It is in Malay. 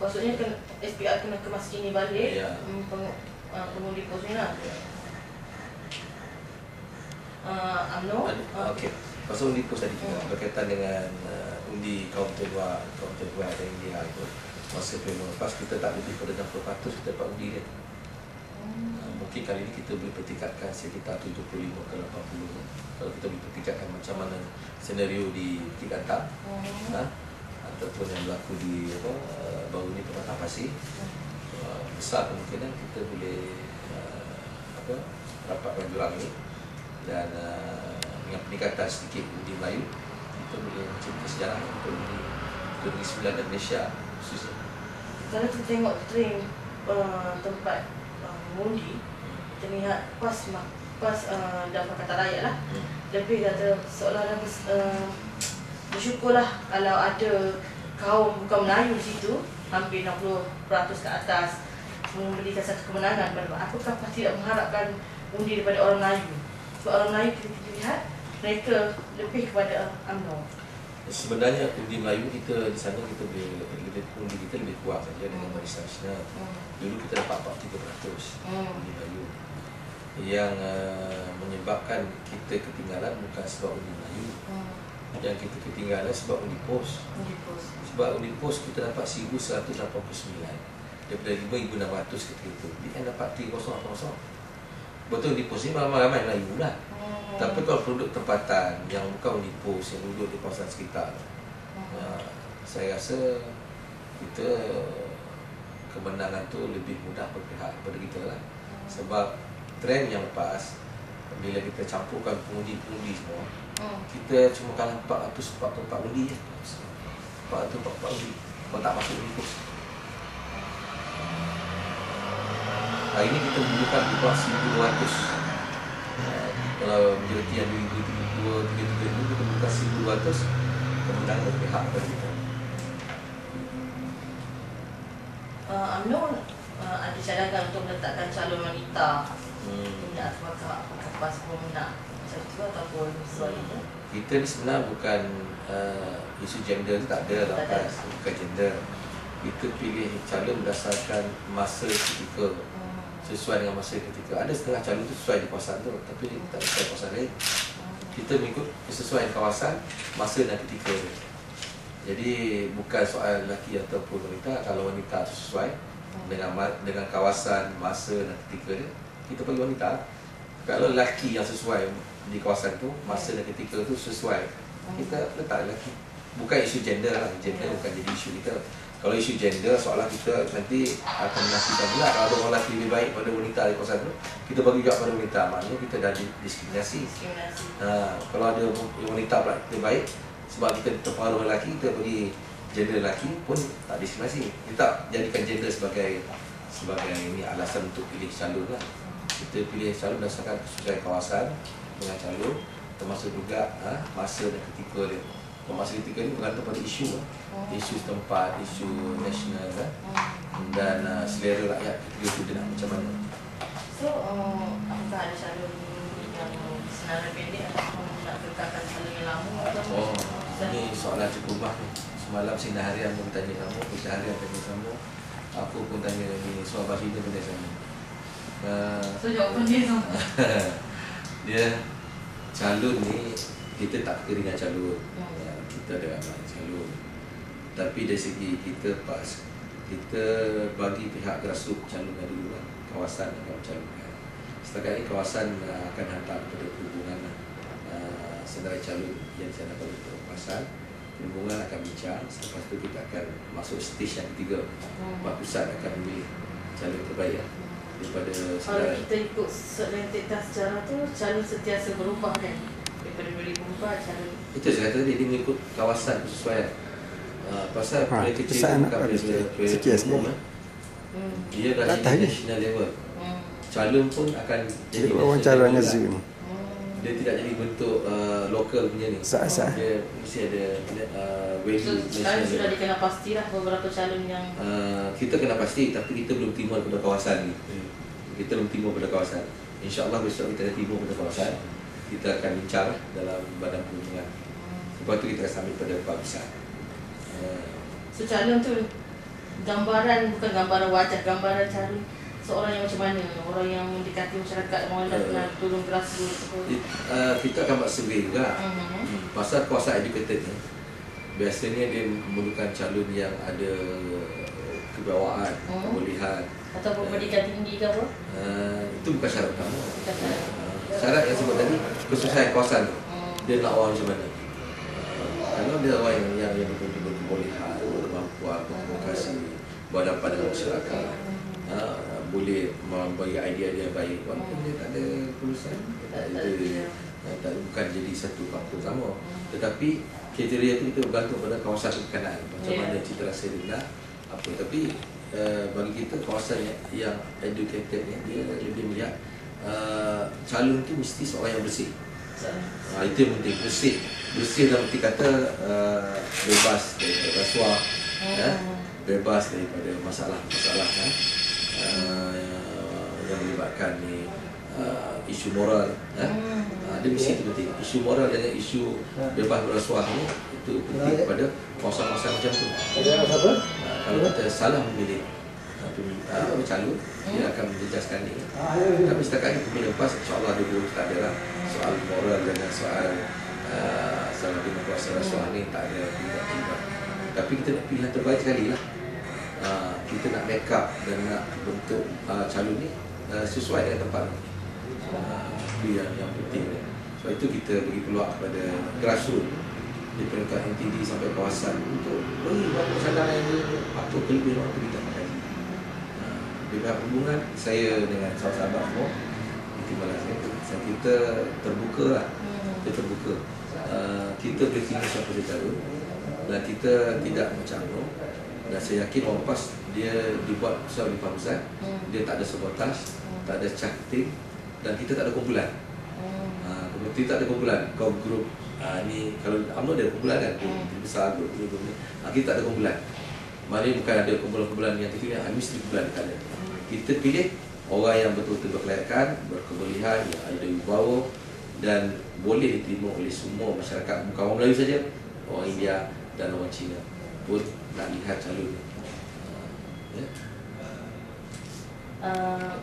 Maksudnya SPR kena kemaskini balik, ya. Pengundi pos ni lah. Ya. UMNO. Okey. Pasal undi pos tadi juga berkaitan dengan undi kaum terluar dan India itu. Masa PMO lepas kita tak lebih pada 60% kita dapat undi dia. Mungkin kali ini kita boleh pertingkatkan sekitar 75 ke 80. Kalau kita boleh pertingkatkan macam mana senario di Bukit Antam, ataupun yang berlaku di baru ni Pematang Pasir, besar kemungkinan kita boleh rapatkan jurang ini dan dengan peningkatan sedikit undi Melayu kita boleh mencipta sejarah untuk undi 2009 dan Malaysia khususnya. Kalau kita tengok trend tempat mengundi, kita lihat PAS dan Pakatan Rakyat lah, lebih kata seolah-olah bersyukurlah kalau ada kaum bukan Melayu di situ, hampir 60% ke atas memberikan satu kemenangan. Apakah PAS tidak mengharapkan undi daripada orang Melayu? Sebab orang Melayu kita lihat mereka lebih kepada UMNO. Sebenarnya undi Melayu kita di sana kita boleh undi kita lebih kuat saja dengan Barisan Nasional. Dulu kita dapat 43% undi Melayu. Yang menyebabkan kita ketinggalan bukan sebab undi Melayu. Yang kita ketinggalan sebab undi pos. Sebab undi pos kita dapat 1189 daripada 5600 ketika itu. Dia dapat 3080. Betul undi pos ni ramai-ramai Melayu lah. Tapi kalau penduduk tempatan yang bukan undi pos, yang duduk di kawasan sekitar, saya rasa kita kemenangan tu lebih mudah berpihak kepada kita lah. Sebab trend yang lepas, bila kita campurkan pengundi-pengundi semua, kita cuma kalah 444 undi je. 444 undi, kalau tak masuk undi pos. Hari ini kita membutuhkan di bawah 1,200. Kalau majoriti yang 233 itu kita buka 1,200, kemenangan berpihak kepada kita. UMNO ada cadangan untuk meletakkan calon wanita. Apakah PAS pun nak macam tu ataupun soal itu? Kita ni sebenarnya bukan isu gender tu tak ada dalam PAS, bukan gender. Kita pilih calon berdasarkan masa ketika, sesuai dengan masa ketika. Ada setengah calon tu sesuai di kawasan tu, tapi tak sesuai kawasan lain. Kita mengikut kesesuaian kawasan, masa dan ketika dia. Jadi bukan soal lelaki ataupun wanita. Kalau wanita tu sesuai dengan kawasan, masa dan ketika dia, kita pilih wanita. Kalau lelaki yang sesuai di kawasan tu, masa dan ketika tu sesuai, kita letak lelaki. Bukan isu gender lah, gender bukan jadi isu kita. Kalau isu gender, soalan kita nanti akan menafikan pula kalau ada orang lelaki lebih baik pada wanita di kawasan tu, kita bagi juga pada wanita, maknanya kita dah diskriminasi. Kalau ada wanita pula lebih baik, sebab kita terpengaruh lelaki, kita bagi gender lelaki pun tak diskriminasi. Kita tak jadikan gender sebagai ini alasan untuk pilih calon lah. Kita pilih calon berdasarkan kesesuaian kawasan dengan calon, termasuk juga masa dan ketika dia. Masa ketika ni bergantung pada isu isu setempat, isu nasional dan selera rakyat ketika itu dia nak macam mana. So, apakah ada calon yang senarai pendek ataupun nak kekalkan calon yang lama? Ini soalan cukup rumah ni. Semalam sinar harian pun tanya kamu, sinar harian tanya kamu, aku pun tanya ni, soal bahasa dia pun tanya kamu. So, jawapan dia sama? Dia calon ni kita tak kira dengan calon. Kita ada amat calon. Tapi dari segi kita PAS, kita bagi pihak grassroots calonkan dulu lah. Kawasan akan mencalonkan. Setakat ini kawasan akan hantar kepada perhubungan senarai calon yang dicanangkan untuk kawasan. Perhubungan akan bincang. Selepas itu kita akan masuk stage yang ketiga. Pusat akan memilih calon terbaik daripada senarai. Kalau kita ikut rentetan sejarah tu, calon sentiasa berubah kan? Daripada 2004 calon. Itu saya kata tadi, dia mengikut kawasan kesesuaian. Pasal proyek kecil bukan proyek umum. Dia dah jadi national level. Calon pun akan jadi wawancara dengan Zoom. Dia tidak jadi bentuk lokal punya ni. Dia mesti ada value national. Sudah dikenal pastilah beberapa calon yang kita kena pasti, tapi kita belum timur pada kawasan ni. Kita belum timur pada kawasan. InsyaAllah besok kita dah timur pada kawasan. Kita akan bincang dalam badan perhubungan. Lepas tu kita akan sambil pada Pak Besar. So calon tu gambaran, bukan gambaran wajah, gambaran cari seorang yang macam mana, orang yang mendekati masyarakat, orang yang nak turun grassroots. Kita akan buat survey juga. Pasal kuasa educated ni, biasanya dia memerlukan calon yang ada kebawaan, kebolehan atau pendidikan tinggi ke apa? Itu bukan syarat kamu. Syarat yang sebut tadi, kesusahan kawasan tu. Dia nak orang macam mana. Kalau dia orang yang betul-betul kebolehan, berkemampuan, bervokasi, berhadapan dengan masyarakat, boleh memberi idea-idea baik, walaupun dia tak ada kelulusan, bukan jadi satu faktor utama. Tetapi kriteria itu kita bergantung pada kawasan berkenaan, macam mana cita rasa dia nak apa. Tapi bagi kita kawasan yang educated ni, dia lebih melihat calon tu mesti seorang yang bersih. Itu yang penting, bersih dalam arti kata bebas daripada rasuah, bebas daripada masalah-masalah yang melibatkan ni isu moral. Dia mesti itu penting. Isu moral dengan isu bebas berrasuah ni itu penting kepada kawasan-kawasan macam tu. Kalau kita salah memilih calon, dia akan menjejaskan ni. Tapi setakat ini pemilihan PAS, insyaAllah dia boleh tak ada lah soal moral dengan soal salah demokrasi rasuah ni, tak ada tidak. Tapi kita nak pilihan terbaik sekali lah. Kita nak make up dan nak bentuk calon ni sesuai dengan tempat ni. Itu yang penting. Sebab itu kita bagi peluang kepada grassroots di peringkat NTD sampai kawasan untuk beri berapa cadangan apa kelebihan orang tu kita pakai. Di pihak hubungan, saya dengan sahabat-sahabat semua, kita terbuka lah. Kita terbuka. Kita boleh terima siapa dia calon dan kita tidak mencampur. Dan saya yakin orang PAS dia dibuat secara besar, dia tak ada sabotaj, tak ada chatting, dan kita tak ada kumpulan. Kita tak ada kumpulan. Kau grup ni, kalau UMNO ada kumpulan kan, besar grup ni. Kita tak ada kumpulan. Maknanya bukan ada kumpulan-kumpulan yang kecil, mesti kumpulan tak ada. Kita pilih orang yang betul-betul berkelayakan, berkebolehan, yang ada wibawa dan boleh diterima oleh semua masyarakat, bukan orang Melayu saja, orang India dan orang Cina pun nak lihat calon.